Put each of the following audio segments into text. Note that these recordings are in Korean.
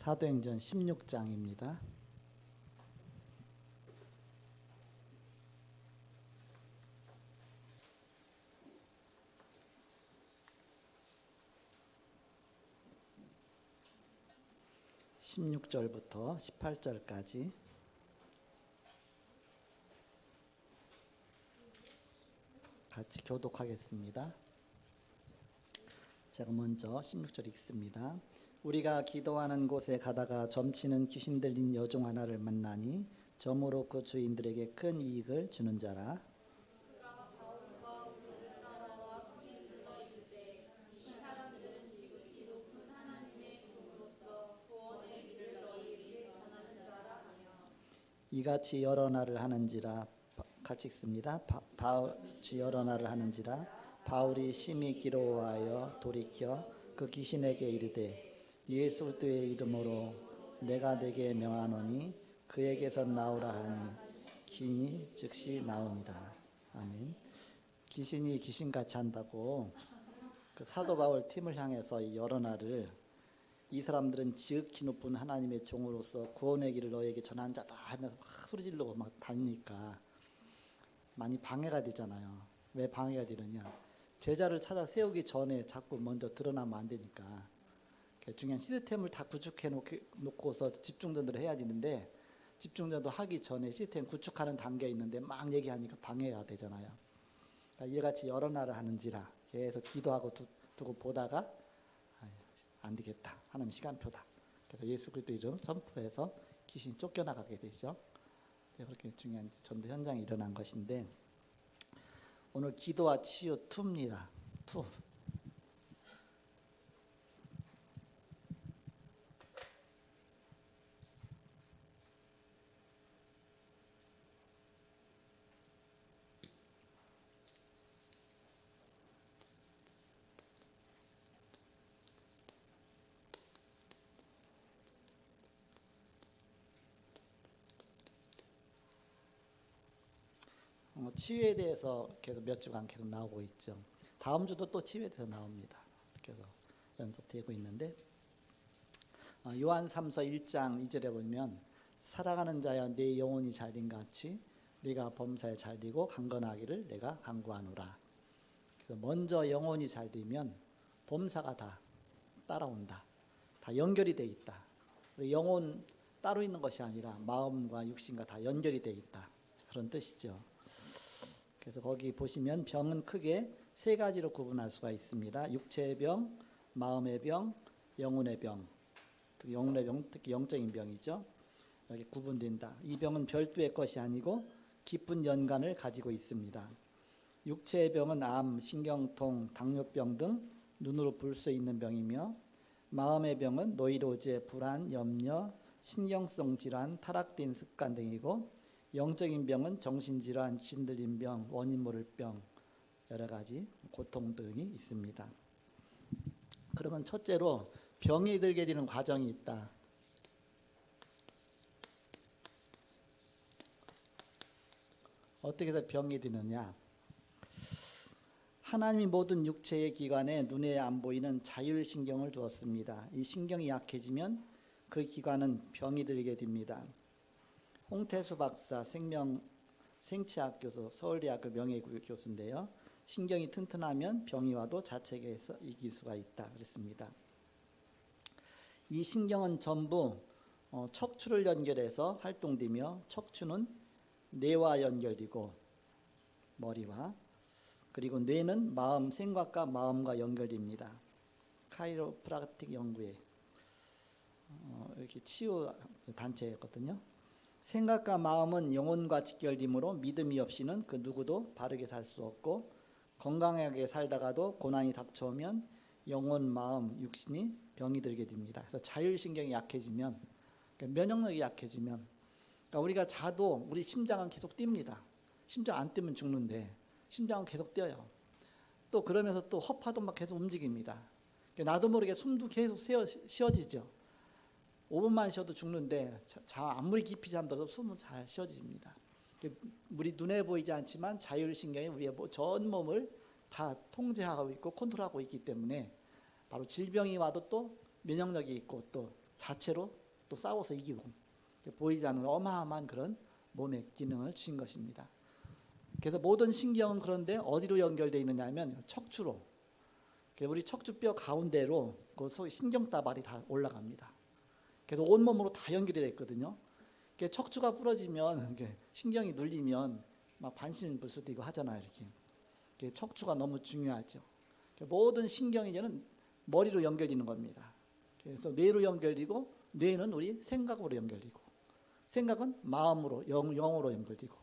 사도행전 16장입니다. (16절부터) (18절까지) 같이 교독하겠습니다. 제가 먼저 16절 읽습니다. 우리가 기도하는 곳에 가다가 점치는 귀신 들린 여종 하나를 만나니 점으로 그 주인들에게 큰 이익을 주는 자라. 이같이 여러 날을 하는지라. 같이 읽습니다. 바울이 여러 날을 하는지라 바울이 심히 기로하여 돌이켜 그 귀신에게 이르되 예수 그리스도의 이름으로 내가 네게 명하노니 그에게서 나오라 하니 귀신이 즉시 나옵니다. 아멘. 귀신이 귀신같이 한다고 그 사도 바울 팀을 향해서 여러 날을 이 사람들은 지극히 높은 하나님의 종으로서 구원의 길을 너에게 전한 자다 하면서 막 소리 지르고 막 다니니까 많이 방해가 되잖아요. 왜 방해가 되느냐? 제자를 찾아 세우기 전에 자꾸 먼저 드러나면 안 되니까. 중요한 시스템을 다 구축해 놓고서 집중전도를 해야 되는데 집중전도 하기 전에 시스템 구축하는 단계에 있는데 막 얘기하니까 방해가 되잖아요. 그러니까 이같이 여러 날을 하는지라 계속 기도하고 두고 보다가 안 되겠다. 하나님 시간표다. 그래서 예수 그리스도 이름 선포해서 귀신이 쫓겨나가게 되죠. 그렇게 중요한 전도 현장에 일어난 것인데 오늘 기도와 치유 2입니다. 2. 치유에 대해서 계속 몇 주간 계속 나오고 있죠. 다음 주도 또 치유에 대해서 나옵니다. 그래서 연속되고 있는데 요한 3서 1장 2절에 보면 사랑하는 자여 내 영혼이 잘된 같이 네가 범사에 잘되고 강건하기를 내가 간구하노라. 그래서 먼저 영혼이 잘되면 범사가 다 따라온다. 다 연결이 돼 있다. 영혼 따로 있는 것이 아니라 마음과 육신과 다 연결이 돼 있다. 그런 뜻이죠. 그래서 거기 보시면 병은 크게 세 가지로 구분할 수가 있습니다. 육체의 병, 마음의 병, 영혼의 병. 영혼의 병, 특히 영적인 병이죠. 여기 구분된다. 이 병은 별도의 것이 아니고 깊은 연관을 가지고 있습니다. 육체의 병은 암, 신경통, 당뇨병 등 눈으로 볼 수 있는 병이며 마음의 병은 노이로제, 불안, 염려, 신경성 질환, 타락된 습관 등이고 영적인 병은 정신질환, 귀신들린 병, 원인 모를 병, 여러 가지 고통 등이 있습니다. 그러면 첫째로 병이 들게 되는 과정이 있다. 어떻게 해서 병이 드느냐? 하나님이 모든 육체의 기관에 눈에 안 보이는 자율신경을 두었습니다. 이 신경이 약해지면 그 기관은 병이 들게 됩니다. 홍태수 박사 생체학 교수, 서울대학교 명예교수인데요. 신경이 튼튼하면 병이 와도 자책에서 이길 수가 있다 그랬습니다. 이 신경은 전부 척추를 연결해서 활동되며 척추는 뇌와 연결되고 머리와 그리고 뇌는 마음, 생각과 마음과 연결됩니다. 카이로프라틱 연구에 이렇게 치유 단체였거든요. 생각과 마음은 영혼과 직결되므로 믿음이 없이는 그 누구도 바르게 살 수 없고 건강하게 살다가도 고난이 닥쳐오면 영혼, 마음, 육신이 병이 들게 됩니다. 그래서 자율신경이 약해지면 그러니까 면역력이 약해지면 그러니까 우리가 자도 우리 심장은 계속 뜁니다. 심장 안 뛰면 죽는데 심장은 계속 뛰어요. 또 그러면서 또 허파도 막 계속 움직입니다. 나도 모르게 숨도 계속 쉬어지죠. 5분만 쉬어도 죽는데 아무리 깊이 잠들어도 숨은 잘 쉬어집니다. 우리 눈에 보이지 않지만 자율신경이 우리의 전 몸을 다 통제하고 있고 컨트롤하고 있기 때문에 바로 질병이 와도 또 면역력이 있고 또 자체로 또 싸워서 이기고 보이지 않는 어마어마한 그런 몸의 기능을 주신 것입니다. 그래서 모든 신경은 그런데 어디로 연결되어 있느냐 하면 척추로, 우리 척추뼈 가운데로 그 소위 신경다발이 다 올라갑니다. 그래서 온몸으로 다 연결이 되어 있거든요. 척추가 부러지면 신경이 눌리면 막 반신불수되고 하잖아요. 이렇게 척추가 너무 중요하죠. 모든 신경이 이제는 머리로 연결되는 겁니다. 그래서 뇌로 연결되고, 뇌는 우리 생각으로 연결되고, 생각은 마음으로 영으로 연결되고,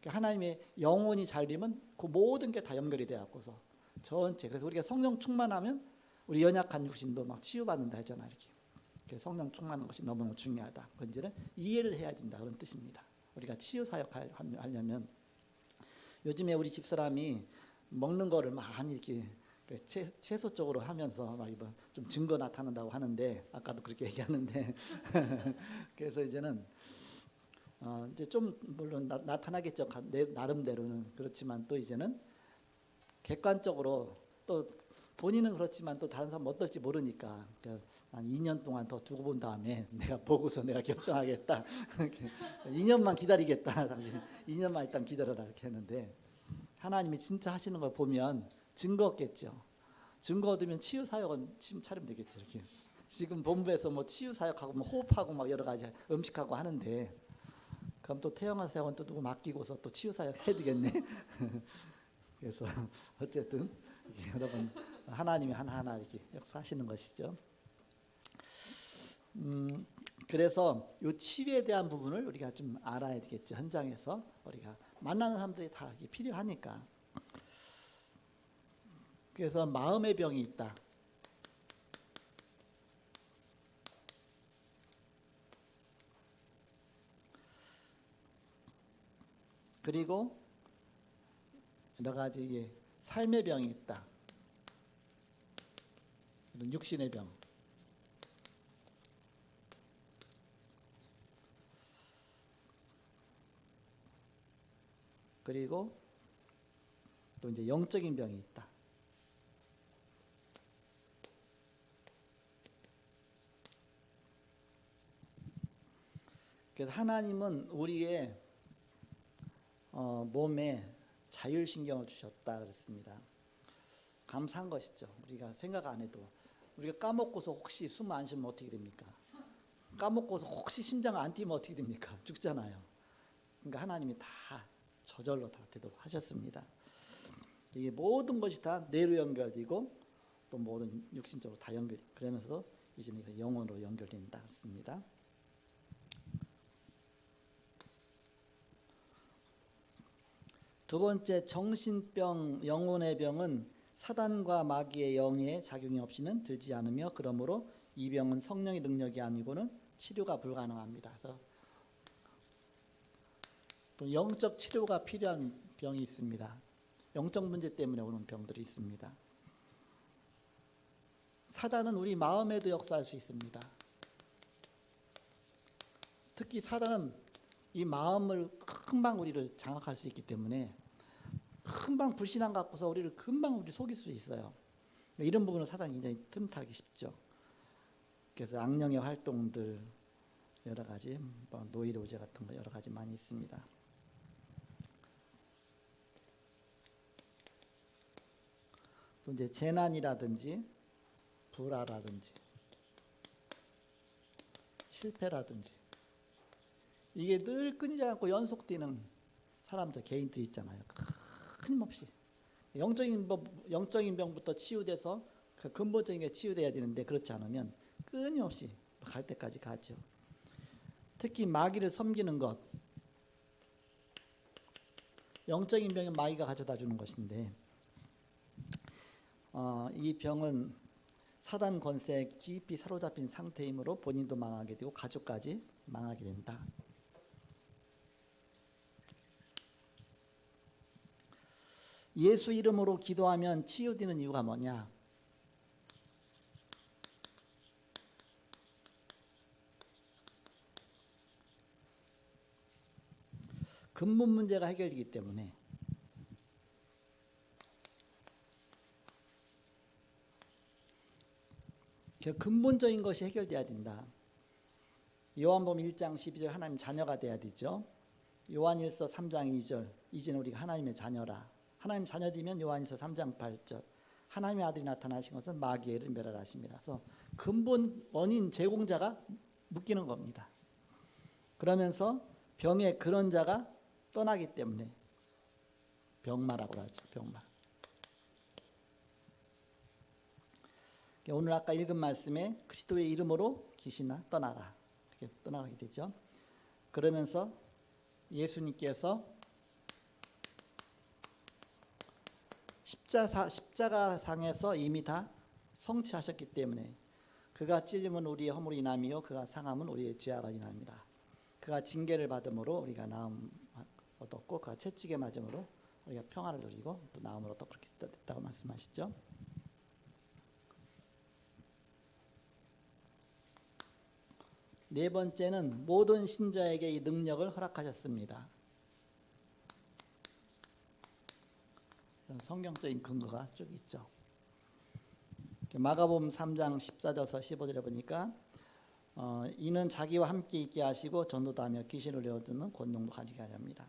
하나님의 영혼이 잘 되면 그 모든 게 다 연결이 되어서 전체. 그래서 우리가 성령 충만하면 우리 연약한 육신도 막 치유받는다 했잖아요. 이렇게 성령 충만한 것이 너무너무 중요하다. 그런지는 이해를 해야 된다, 그런 뜻입니다. 우리가 치유 사역 하려면, 요즘에 우리 집사람이 먹는 거를 많이 이렇게 채소 쪽으로 하면서 막 좀 증거 나타난다고 하는데, 아까도 그렇게 얘기하는데 그래서 이제는 이제 좀 물론 나타나겠죠. 나름대로는. 그렇지만 또 이제는 객관적으로, 또 본인은 그렇지만 또 다른 사람 어떨지 모르니까 한 2년 동안 더 두고 본 다음에 내가 보고서 내가 결정하겠다. 2년만 기다리겠다. 당신 2년만 일단 기다려라, 이렇게 했는데, 하나님이 진짜 하시는 걸 보면 증거 없겠죠. 증거 얻으면 치유 사역은 지금 차리면 되겠죠. 이렇게 지금 본부에서 뭐 치유 사역하고 뭐 호흡하고 막 여러 가지 음식하고 하는데, 그럼 또 태영아 사역은 또 누구 맡기고서 또 치유 사역 해야 되겠네. 그래서 어쨌든 여러분, 하나님이 하나하나 이렇게 역사하시는 것이죠. 그래서 이 치유에 대한 부분을 우리가 좀 알아야 되겠죠. 현장에서 우리가 만나는 사람들이 다 필요하니까. 그래서 마음의 병이 있다. 그리고 여러 가지 삶의 병이 있다. 이런 육신의 병. 그리고 또 이제 영적인 병이 있다. 그래서 하나님은 우리의 몸에 자율신경을 주셨다 그랬습니다. 감사한 것이죠. 우리가 생각 안 해도. 우리가 까먹고서 혹시 숨 안 쉬면 어떻게 됩니까? 까먹고서 혹시 심장 안 뛰면 어떻게 됩니까? 죽잖아요. 그러니까 하나님이 다 저절로 다 되도록 하셨습니다. 이게 모든 것이 다 뇌로 연결되고 또 모든 육신적으로 다 연결이, 그러면서 이제는 영혼으로 연결된다 그랬습니다. 두 번째, 정신병, 영혼의 병은 사단과 마귀의 영의 작용이 없이는 들지 않으며, 그러므로 이 병은 성령의 능력이 아니고는 치료가 불가능합니다. 그래서 또 영적 치료가 필요한 병이 있습니다. 영적 문제 때문에 오는 병들이 있습니다. 사단은 우리 마음에도 역사할 수 있습니다. 특히 사단은 이 마음을 금방 우리를 장악할 수 있기 때문에 금방 불신앙 갖고서 우리를 금방 속일 수 있어요. 이런 부분은 사단이 굉장히 틈타기 쉽죠. 그래서 악령의 활동들 여러 가지, 노이로제 같은 거 여러 가지 많이 있습니다. 또 이제 재난이라든지 불화라든지 실패라든지, 이게 늘 끊이지 않고 연속되는 사람들, 개인들 있잖아요. 끊임없이 영적인 병부터 치유돼서 그 근본적인 게 치유돼야 되는데, 그렇지 않으면 끊임없이 갈 때까지 가죠. 특히 마귀를 섬기는 것, 영적인 병은 마귀가 가져다 주는 것인데, 이 병은 사단 권세에 깊이 사로잡힌 상태이므로 본인도 망하게 되고 가족까지 망하게 된다. 예수 이름으로 기도하면 치유되는 이유가 뭐냐? 근본 문제가 해결되기 때문에. 근본적인 것이 해결돼야 된다. 요한복음 1장 12절 하나님 자녀가 돼야 되죠. 요한일서 3장 2절 이제는 우리가 하나님의 자녀라. 하나님 자녀되면 요한일서 3장 8절 하나님의 아들이 나타나신 것은 마귀를 멸하라심이라. 그래서 근본 원인 제공자가 묶이는 겁니다. 그러면서 병의 그런 자가 떠나기 때문에 병마라고 하죠. 병마. 오늘 아까 읽은 말씀에 그리스도의 이름으로 귀신아 떠나라. 이렇게 떠나가게 되죠. 그러면서 예수님께서 십자가상에서 이미 다 성취하셨기 때문에 그가 찔림은 우리의 허물이 인함이요 그가 상함은 우리의 죄악을 인함이라. 그가 징계를 받음으로 우리가 나음 얻었고 그가 채찍에 맞음으로 우리가 평안을 누리고 또 나음으로 또 그렇게 됐다고 말씀하시죠. 네 번째는 모든 신자에게 이 능력을 허락하셨습니다. 성경적인 근거가 쭉 있죠. 마가복음 3장 14절에서 15절에 보니까 이는 자기와 함께 있게 하시고 전도도 하며 귀신을 내어주는 권능도 가지게 하려 합니다.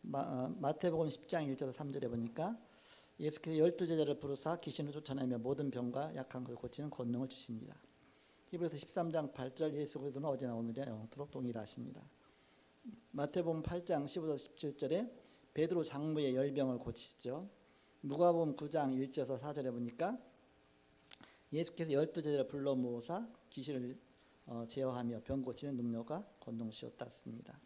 마태복음 10장 1절에서 3절에 보니까 예수께서 12제자를 부르사 귀신을 쫓아내며 모든 병과 약한 것을 고치는 권능을 주시니라. 히브리서 13장 8절 예수 그리스도는 어제나 오늘이나 영원토록 동일하십니다. 마태복음 8장 15절 17절에 베드로 장모의 열병을 고치시죠. 누가복음 9장 1절에서 4절에 보니까 예수께서 12제자를 불러 모으사 귀신을 제어하며 병 고치는 능력과 권능 주셨다 했습니다.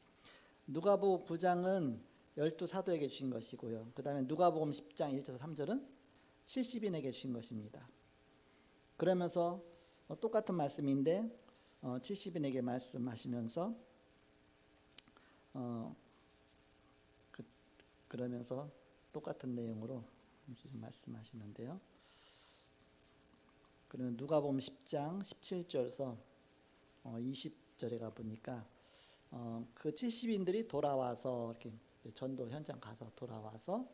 누가복음 9장은 12사도에게 주신 것이고요. 그 다음에 누가복음 10장 1절에서 3절은 70인에게 주신 것입니다. 그러면서 똑같은 말씀인데 70인에게 말씀하시면서 그러면서 똑같은 내용으로 말씀하시는데요. 그러면 누가복음 10장 17절에서 20절에 가 보니까 그 70인들이 돌아와서 이렇게 전도 현장 가서 돌아와서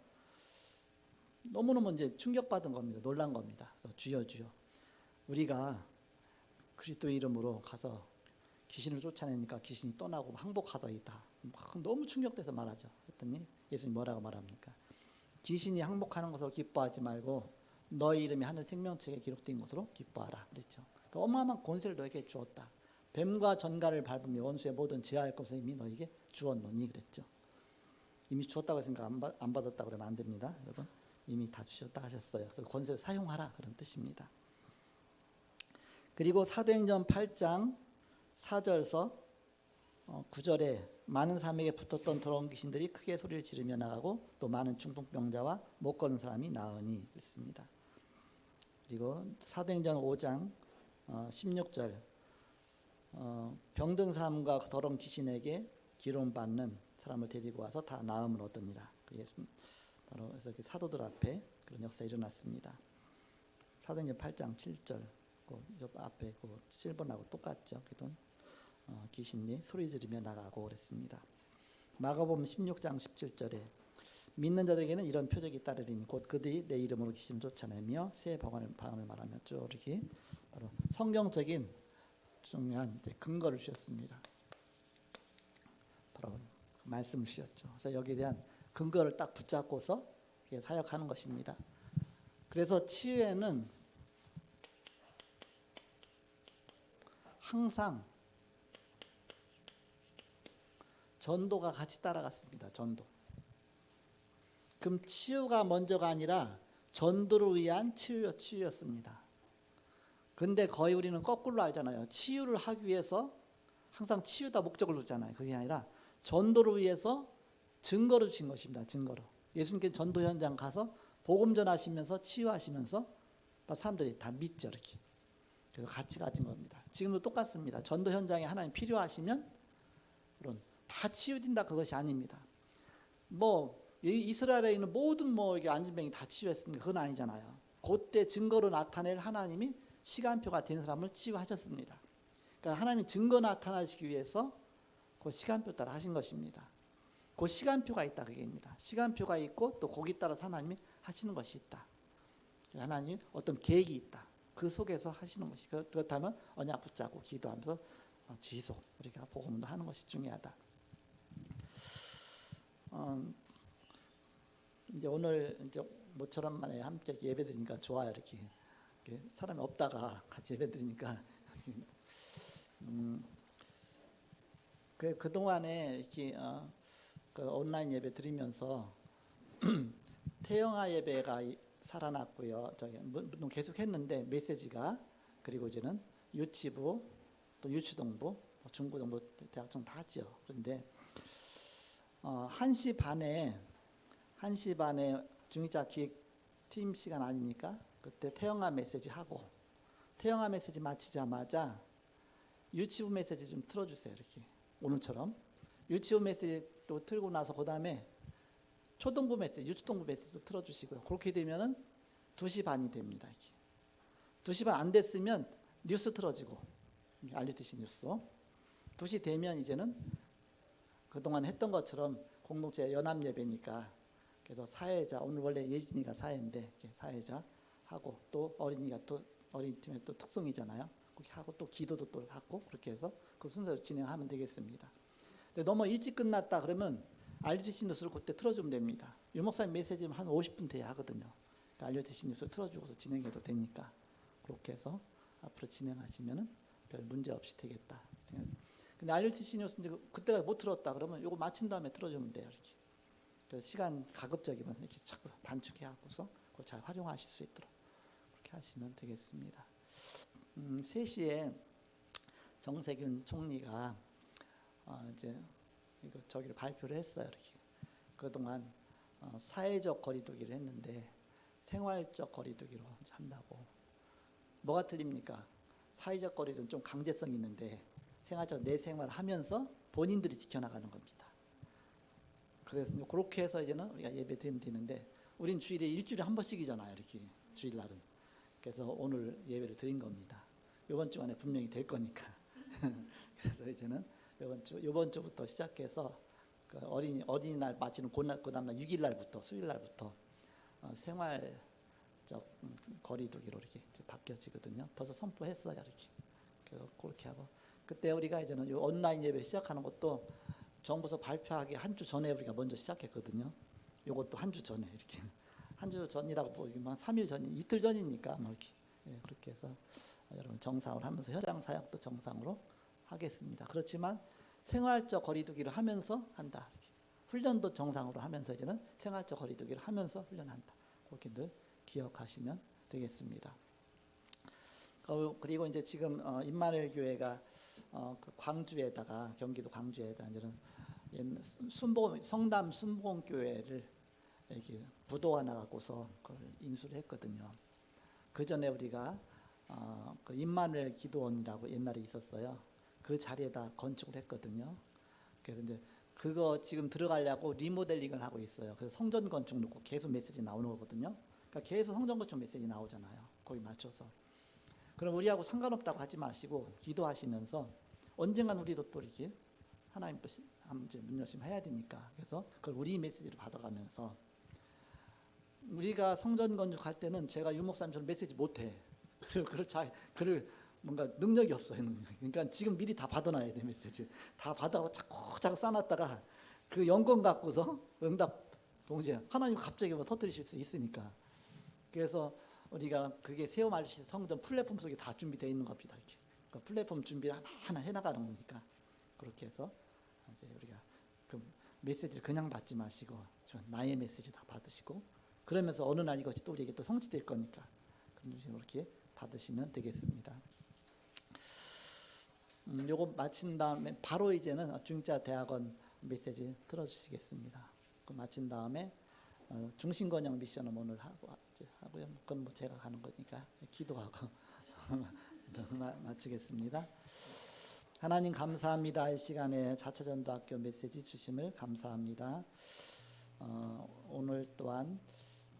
너무너무 이제 충격받은 겁니다. 놀란 겁니다. 그래서 주여 우리가 그리스도 이름으로 가서 귀신을 쫓아내니까 귀신이 떠나고 항복하더이다. 너무 충격돼서 말하죠. 했더니 예수님 뭐라고 말합니까? 귀신이 항복하는 것으로 기뻐하지 말고 너의 이름이 하늘 생명책에 기록된 것으로 기뻐하라 그랬죠. 그러니까 어마어마한 권세를 너에게 주었다. 뱀과 전갈을 밟으며 원수의 모든 제할 것을 이미 너에게 주었노니 그랬죠. 이미 주었다고 생각 안 받았다고 그러면 안 됩니다. 여러분 이미 다 주셨다 하셨어요. 그래서 권세를 사용하라 그런 뜻입니다. 그리고 사도행전 8장 4절에서 9절에 많은 사람에게 붙었던 더러운 귀신들이 크게 소리를 지르며 나가고 또 많은 중풍병자와 못 걷는 사람이 나으니 있습니다. 그리고 사도행전 5장 16절 병든 사람과 더러운 귀신에게 기름 받는 사람을 데리고 와서 다 나음을 얻으니라. 바로 그래서 사도들 앞에 그런 역사가 일어났습니다. 사도행전 8장 7절 그 앞에 그 7번하고 똑같죠. 그도 귀신이 소리 지르며 나가고 그랬습니다. 마가복음 16장 17절에 믿는 자들에게는 이런 표적이 따르리니 곧 그들이 내 이름으로 귀신을 쫓아내며 새 방언을 말하며 쭉 이렇게 바로 성경적인 중요한 근거를 주셨습니다. 바로 말씀을 주셨죠. 그래서 여기에 대한 근거를 딱 붙잡고서 사역하는 것입니다. 그래서 치유에는 항상 전도가 같이 따라갔습니다. 전도. 그럼 치유가 먼저가 아니라 전도를 위한 치유였습니다. 근데 거의 우리는 거꾸로 알잖아요. 치유를 하기 위해서 항상 치유다 목적을 두잖아요. 그게 아니라 전도를 위해서 증거를 주신 것입니다. 증거로. 예수님께 전도 현장 가서 복음 전하시면서 치유하시면서 사람들이 다 믿죠. 이렇게. 그래서 같이 가진 겁니다. 지금도 똑같습니다. 전도 현장에 하나님 필요하시면 그런 다 치유된다 그것이 아닙니다. 이스라엘에 있는 모든 이게 안진병이 다 치유했습니까? 그건 아니잖아요. 그때 증거로 나타낼 하나님이 시간표가 된 사람을 치유하셨습니다. 그러니까 하나님이 증거 나타나시기 위해서 그 시간표 따라 하신 것입니다. 그 시간표가 있다 그게입니다. 시간표가 있고 또 거기 따라서 하나님이 하시는 것이 있다. 하나님이 어떤 계획이 있다. 그 속에서 하시는 것이 그렇다면 언약 붙잡고 기도하면서 지속, 우리가 복음도 하는 것이 중요하다. 이제 오늘 이제 모처럼 만에 함께 예배 드리니까 좋아요. 이렇게 사람이 없다가 같이 예배 드리니까 그 동안에 이렇게 그 온라인 예배 드리면서 태영아 예배가 살아났고요. 저희 계속 했는데 메시지가, 그리고 이제는 유치부 또 유치동부 중고등부 대학청 다 하죠. 그런데 1시 반에 중위자 기획팀 시간 아닙니까? 그때 태영아 메시지 하고, 태영아 메시지 마치자마자 유치부 메시지 좀 틀어주세요. 이렇게 오늘처럼 유치부 메시지 또 틀고 나서 그 다음에 초등부 메시지, 유치동부 메시지도 틀어주시고요. 그렇게 되면은 2시 반이 됩니다. 이렇게 2시 반 안 됐으면 뉴스 틀어지고, 알려드시 뉴스 2시 되면 이제는 그동안 했던 것처럼 공동체 연합 예배니까, 그래서 사회자, 오늘 원래 예진이가 사회인데 사회자 하고, 또 어린이가 또 어린이팀의 또 특성이잖아요. 그렇게 하고 또 기도도 또 하고, 그렇게 해서 그 순서로 진행하면 되겠습니다. 근데 너무 일찍 끝났다 그러면 알려주신 뉴스를 그때 틀어주면 됩니다. 유 목사님 메시지는 한 50분 돼야 하거든요. 그러니까 알려주신 뉴스 틀어주고서 진행해도 되니까, 그렇게 해서 앞으로 진행하시면은 별 문제 없이 되겠다. 근데 알려주신 뉴스 그때가 못 틀었다 그러면 이거 마친 다음에 틀어주면 돼요. 이렇게. 그래서 시간 가급적이면 이렇게 자꾸 단축해 갖고서 그걸 잘 활용하실 수 있도록 그렇게 하시면 되겠습니다. 3시에 정세균 총리가 이제 저기를 발표를 했어요. 이렇게. 그동안 사회적 거리두기를 했는데 생활적 거리두기로 한다고. 뭐가 틀립니까? 사회적 거리두기는 좀 강제성이 있는데 생활적 내 생활을 하면서 본인들이 지켜나가는 겁니다. 그래서 그렇게 해서 이제는 우리가 예배 드리면 되는데, 우린 주일에 일주일에 한 번씩이잖아요. 이렇게 주일날은. 그래서 오늘 예배를 드린 겁니다. 이번 주 안에 분명히 될 거니까. 그래서 이제는 이번 주부터 시작해서 그 어린이날 마치는 그 다음날 6일 날부터, 수요일 날부터 생활적 거리두기로 이렇게 바뀌어지거든요. 벌써 선포했어요. 이렇게. 그렇게 하고, 그때 우리가 이제는 이 온라인 예배 시작하는 것도 정부에서 발표하기 한 주 전에 우리가 먼저 시작했거든요. 이것도 한 주 전에 이렇게 한 주 전이라고 보기만 3일 전, 이틀 전이니까 뭐 이렇게 그렇게 해서 여러분 정상으로 하면서 현장 사역도 정상으로 하겠습니다. 그렇지만 생활적 거리두기를 하면서 한다. 이렇게. 훈련도 정상으로 하면서 이제는 생활적 거리두기를 하면서 훈련한다. 그렇게 늘 기억하시면 되겠습니다. 그리고 이제 지금 임마누엘 교회가 그 광주에다가, 경기도 광주에다 이제는 성담 순복음교회를 이렇게 부도 하나 갖고서 그걸 인수를 했거든요. 그 전에 우리가 그 임마누엘 기도원이라고 옛날에 있었어요. 그 자리에다 건축을 했거든요. 그래서 이제 그거 지금 들어가려고 리모델링을 하고 있어요. 그래서 성전 건축 놓고 계속 메시지 나오는 거거든요. 그러니까 계속 성전 건축 메시지 나오잖아요. 거기 맞춰서. 그럼 우리하고 상관없다고 하지 마시고 기도하시면서, 언젠간 우리도 또 이렇게 하나님 뜻이 문 열심 해야 되니까, 그래서 그걸 우리 메시지를 받아가면서, 우리가 성전 건축할 때는 제가 유 목사님처럼 메시지 못해. 그럴 뭔가 능력이 없어요. 그러니까 지금 미리 다 받아놔야 돼. 메시지 다 받아고 자꾸 쌓아놨다가 그 영권 갖고서 응답 동시에 하나님 갑자기 뭐 터뜨리실 수 있으니까. 그래서 우리가 그게 세워 말리신 성전 플랫폼 속에 다 준비되어 있는 겁니다. 이렇게. 그러니까 플랫폼 준비를 하나 해나가는 거니까. 그렇게 해서 이제 우리가 그 메시지를 그냥 받지 마시고 나의 메시지 다 받으시고, 그러면서 어느 날 이것이 또 우리에게 또 성취될 거니까 그런 식으로 이렇게 받으시면 되겠습니다. 요거 마친 다음에 바로 이제는 중직자 대학원 메시지 들어주시겠습니다. 그 마친 다음에 중심건영 미션은 오늘 하고요. 그건 뭐 제가 가는 거니까 기도하고 마치겠습니다. 하나님 감사합니다. 이 시간에 자처전도학교 메시지 주심을 감사합니다. 오늘 또한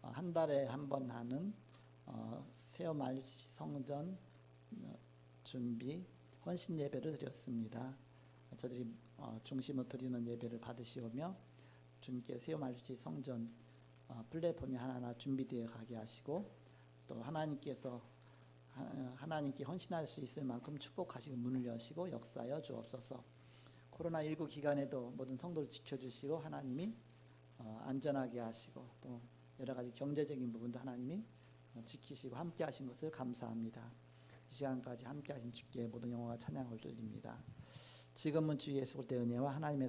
한 달에 한 번 하는 세어말 성전 준비 헌신 예배를 드렸습니다. 저들이 중심으로 드리는 예배를 받으시오며, 주님께 세어말치 성전 플랫폼이 하나하나 준비되어 가게 하시고, 또 하나님께서 하나님께 헌신할 수 있을 만큼 축복하시고 문을 여시고 역사하여 주옵소서. 코로나19 기간에도 모든 성도를 지켜주시고 하나님이 안전하게 하시고 또 여러 가지 경제적인 부분도 하나님이 지키시고 함께 하신 것을 감사합니다. 이 시간까지 함께 하신 주께 모든 영광과 찬양을 돌립니다. 지금은 주 예수 그리스도의 은혜와 하나님의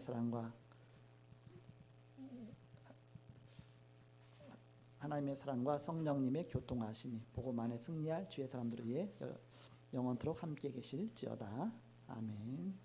사랑과 성령님의 교통하심이 복음 안에 승리할 주의 사람들을 위해 영원토록 함께 계실지어다. 아멘.